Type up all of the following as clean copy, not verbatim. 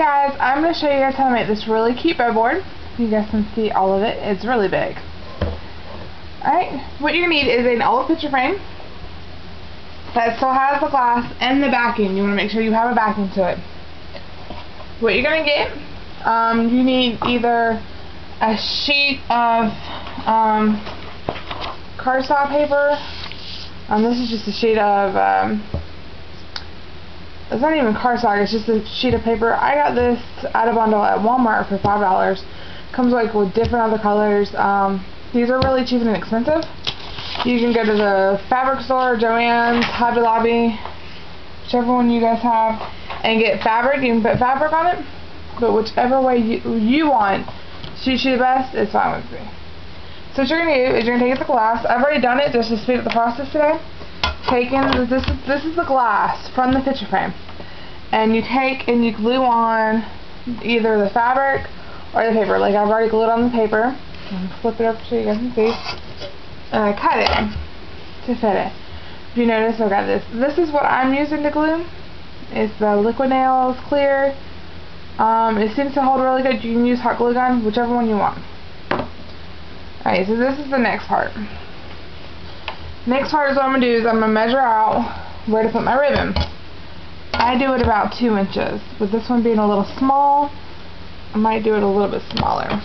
guys, I'm going to show you guys how to make this really cute bow board. You guys can see all of it. It's really big. Alright, what you're going to need is an old picture frame that still has the glass and the backing. You want to make sure you have a backing to it. What you're going to get, you need either a sheet of cardstock paper. This is just a sheet of, it's not even cardstock, it's just a sheet of paper. I got this at a bundle at Walmart for $5. Comes like with different other colors. These are really cheap and inexpensive. You can go to the fabric store, Joann's, Hobby Lobby, whichever one you guys have, and get fabric. You can put fabric on it, but whichever way you want suits you the best, it's fine with me. So what you're going to do is you're going to take the glass. I've already done it just to speed up the process today. This is the glass from the picture frame, and you take and you glue on either the fabric or the paper. Like I've already glued on the paper. Flip it up so you guys can see. And I cut it to fit it. If you notice, I've got this. This is what I'm using to glue. It's the Liquid Nails Clear. It seems to hold really good. You can use hot glue gun, whichever one you want. Alright, so this is the next part. Next part is what I'm going to do is I'm going to measure out where to put my ribbon. I do it about 2 inches. With this one being a little small, I might do it a little bit smaller.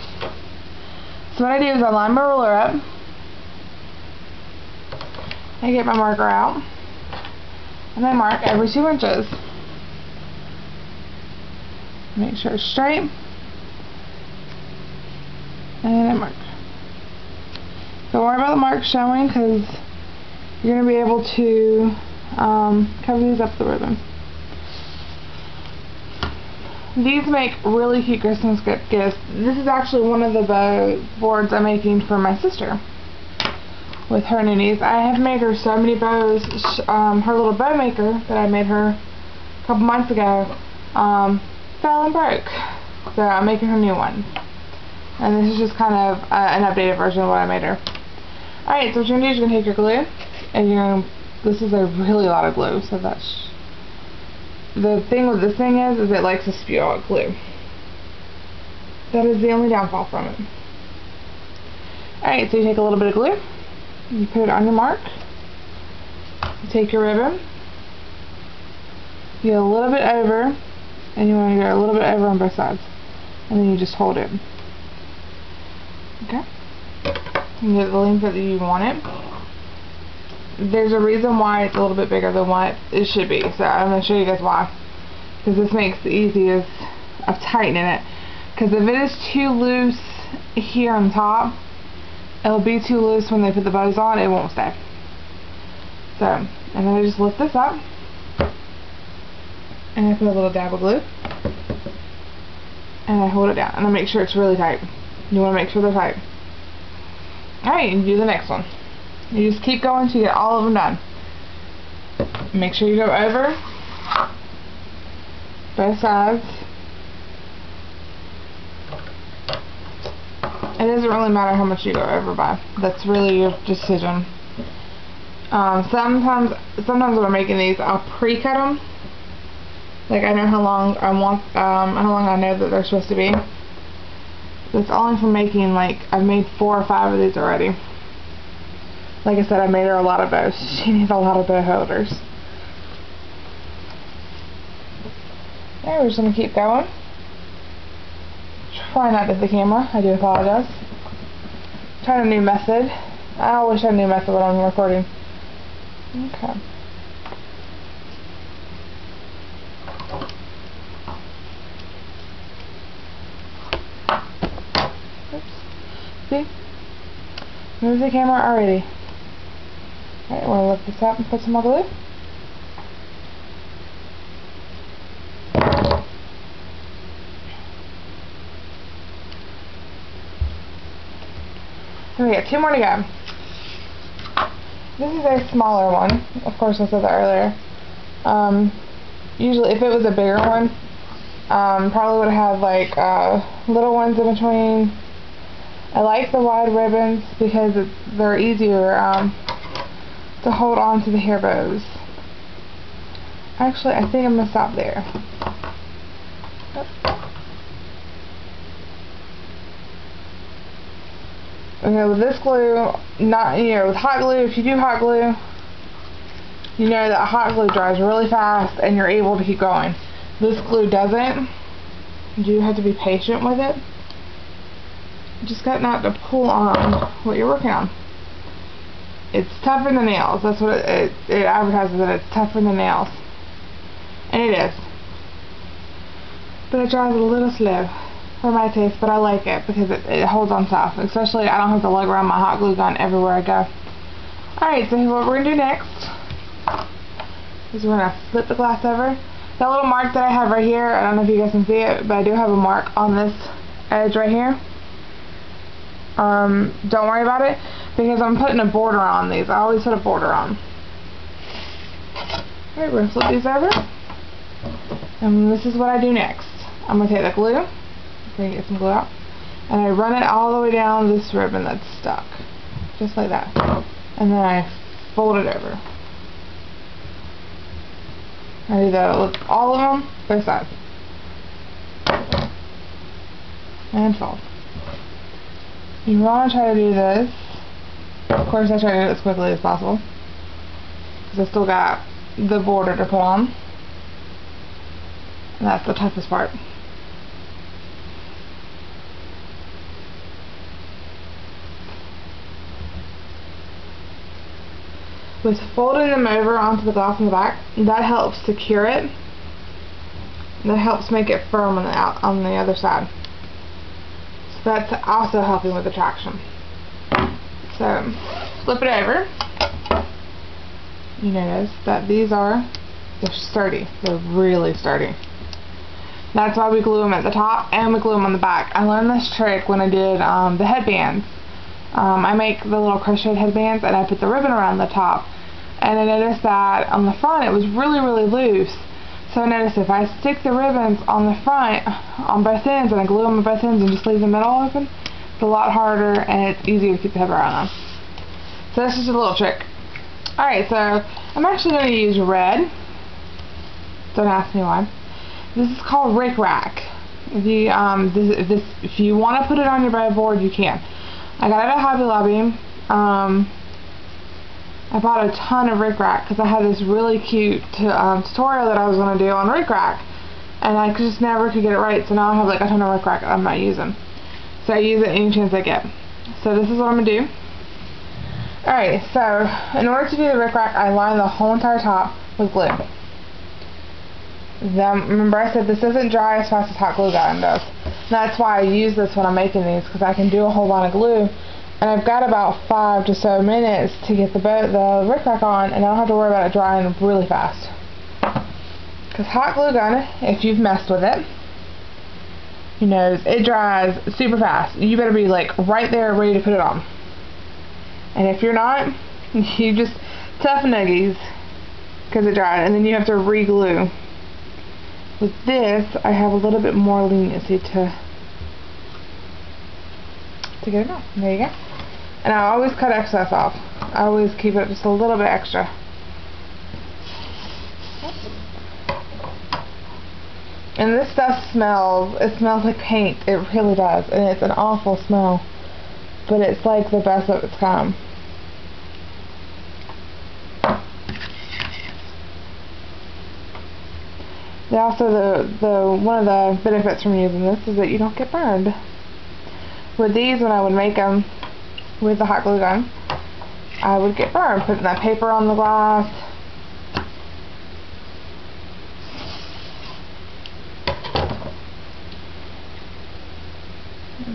So what I do is I line my ruler up. I get my marker out. And I mark every 2 inches. Make sure it's straight. And I mark. Don't worry about the mark showing because you're going to be able to cover these up with the ribbon. These make really cute Christmas gifts. This is actually one of the bow boards I'm making for my sister with her Noonies. I have made her so many bows. Her little bow maker that I made her a couple months ago fell and broke. So I'm making her new one. And this is just kind of an updated version of what I made her. Alright, so what you're going to do is you're going to take your glue, and you're going to, this is a really lot of glue, so that's, the thing with this thing is it likes to spew out glue. That is the only downfall from it. Alright, so you take a little bit of glue, you put it on your mark, you take your ribbon, you get a little bit over, and you want to get a little bit over on both sides, and then you just hold it. Okay? You get the length that you want it. There's a reason why it's a little bit bigger than what it should be, so I'm going to show you guys why. Because this makes the easiest of tightening it. Because if it is too loose here on top, it'll be too loose when they put the bows on, it won't stay. So, and then I just lift this up, and I put a little dab of glue, and I hold it down, and I make sure it's really tight. You want to make sure they're tight. Alright, you do the next one. You just keep going till you get all of them done. Make sure you go over both sides. It doesn't really matter how much you go over by. That's really your decision. Sometimes when I'm making these, I'll pre-cut them. Like I know how long I want, how long I know that they're supposed to be. It's only for making, like, I've made 4 or 5 of these already. Like I said, I made her a lot of bows. She needs a lot of bow holders. Okay, we're just going to keep going. Try not to hit the camera. I do apologize. Trying a new method. I always try a new method when I'm recording. Okay. See? Move the camera already. Alright, we're going to lift this up and put some more glue. So we got 2 more to go. This is a smaller one. Of course, I said that earlier. Usually, if it was a bigger one, probably would have like little ones in between. I like the wide ribbons because they're easier to hold on to the hair bows. Actually, I think I'm going to stop there. Okay, with this glue, not, with hot glue, if you do hot glue, you know that hot glue dries really fast and you're able to keep going. This glue doesn't. You do have to be patient with it. You just got not to pull on what you're working on. It's tougher than nails. That's what it advertises, that it's tougher than nails. And it is. But it dries a little slow for my taste, but I like it because it holds on tough. Especially, I don't have to lug around my hot glue gun everywhere I go. Alright, so what we're going to do next is we're going to flip the glass over. That little mark that I have right here, I don't know if you guys can see it, but I do have a mark on this edge right here. Don't worry about it because I'm putting a border on these. I always put a border on. Alright, we're going to flip these over. And this is what I do next. I'm going to take the glue, I'm going to get some glue out, and I run it all the way down this ribbon that's stuck. Just like that. And then I fold it over. I do that with all of them, both sides. And fold. You want to try to do this. Of course, I try to do it as quickly as possible because I still got the border to put on. And that's the toughest part. With folding them over onto the glass in the back, that helps secure it. That helps make it firm on the other side. So that's also helping with the traction. So flip it over. You notice that they're sturdy. They're really sturdy. That's why we glue them at the top and we glue them on the back. I learned this trick when I did the headbands. I make the little crocheted headbands and I put the ribbon around the top. And I noticed that on the front it was really, really loose. So I noticed if I stick the ribbons on the front, on both ends, and I glue them on both ends and just leave the middle open, it's a lot harder and it's easier to keep the head around on. So that's just a little trick. Alright, so I'm actually going to use red. Don't ask me why. This is called Rick Rack. If you want to put it on your breadboard, you can. I got it at Hobby Lobby. I bought a ton of Rick Rack because I had this really cute tutorial that I was going to do on Rick Rack, and I just never could get it right. So now I have like a ton of Rick Rack I'm not using. So I use it any chance I get. So this is what I'm going to do. Alright, so in order to do the Rick Rack, I line the whole entire top with glue. Remember I said this doesn't dry as fast as hot glue gun does. That's why I use this when I'm making these, because I can do a whole lot of glue. And I've got about 5 to so minutes to get the Rick Rack on, and I don't have to worry about it drying really fast. Because hot glue gun, if you've messed with it, you know it dries super fast. You better be like right there ready to put it on. And if you're not, you just tough nuggies because it dried, and then you have to re-glue. With this, I have a little bit more leniency to get it on. There you go. And I always cut excess off. I always keep it just a little bit extra. And this stuff it smells like paint. It really does. And it's an awful smell. But it's like the best of its kind. One of the benefits from using this is that you don't get burned. With these, when I would make them with the hot glue gun, I would get burned putting that paper on the glass.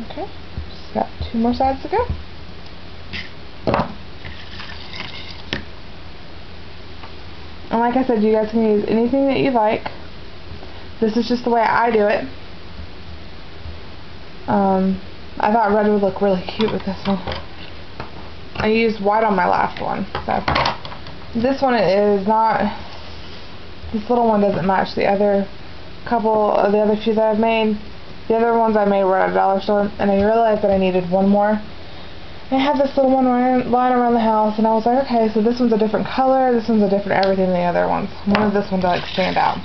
Okay, just got 2 more sides to go. And like I said, you guys can use anything that you like. This is just the way I do it. I thought red would look really cute with this one. I used white on my last one. So this one is not. This little one doesn't match the other couple of the other few that I've made. The other ones I made were at a dollar store, and I realized that I needed one more. And I had this little one lying around the house, and I was like, okay, so this one's a different color, this one's a different everything than the other ones. One of this one does stand out.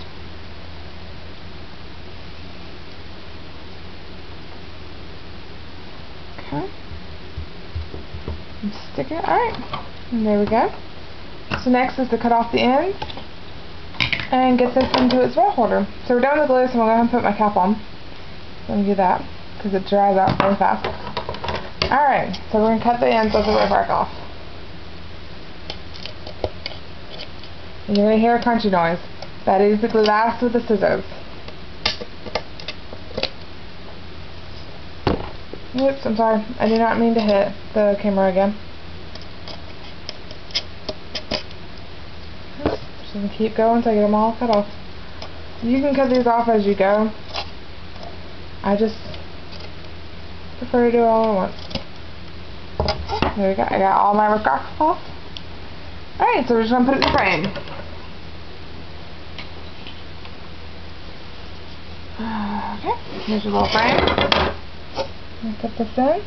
Okay. stick it. Alright, and there we go. So next is to cut off the ends and get this into its roll holder. So we're done with the glue, so I'm going to go ahead and put my cap on. Let me do that, because it dries out very fast. Alright, so we're going to cut the ends of the rib rack off. And you're going to hear a crunchy noise. That is the glass with the scissors. Oops, I'm sorry. I did not mean to hit the camera again. Just going to keep going until I get them all cut off. You can cut these off as you go. I just prefer to do it all at once. There we go. I got all my rib rack off. Alright, so we're just going to put it in the frame. Okay, here's your little frame. Put this in.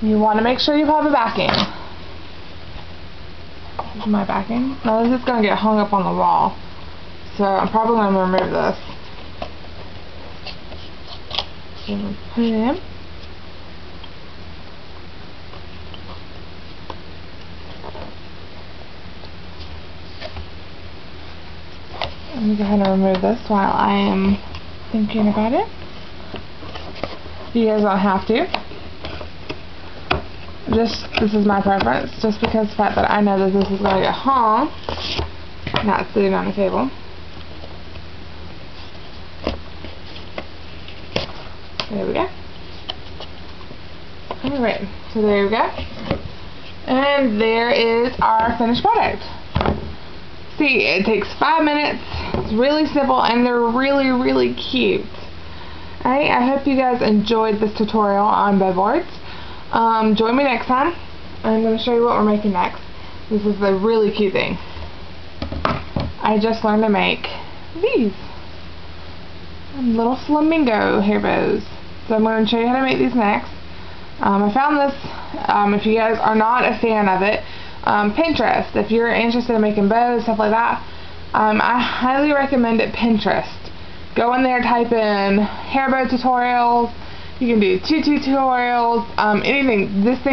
You want to make sure you have a backing. This is my backing. Now this is going to get hung up on the wall, so I'm probably going to remove this. So put it in. Let me go ahead and remove this while I am thinking about it. You guys don't have to. This is my preference, just because the fact that I know that this is going to get hung, not sitting on the table. There we go. Alright, so there we go. And there is our finished product. See, it takes 5 minutes. It's really simple, and they're really, really cute. Alright, I hope you guys enjoyed this tutorial on bedboards. Join me next time. I'm going to show you what we're making next. This is a really cute thing. I just learned to make these little flamingo hair bows. So I'm going to show you how to make these next. I found this, if you guys are not a fan of it, Pinterest. If you're interested in making bows, stuff like that, I highly recommend it. Pinterest. Go in there, type in hair bow tutorials. You can do tutu tutorials, anything. This thing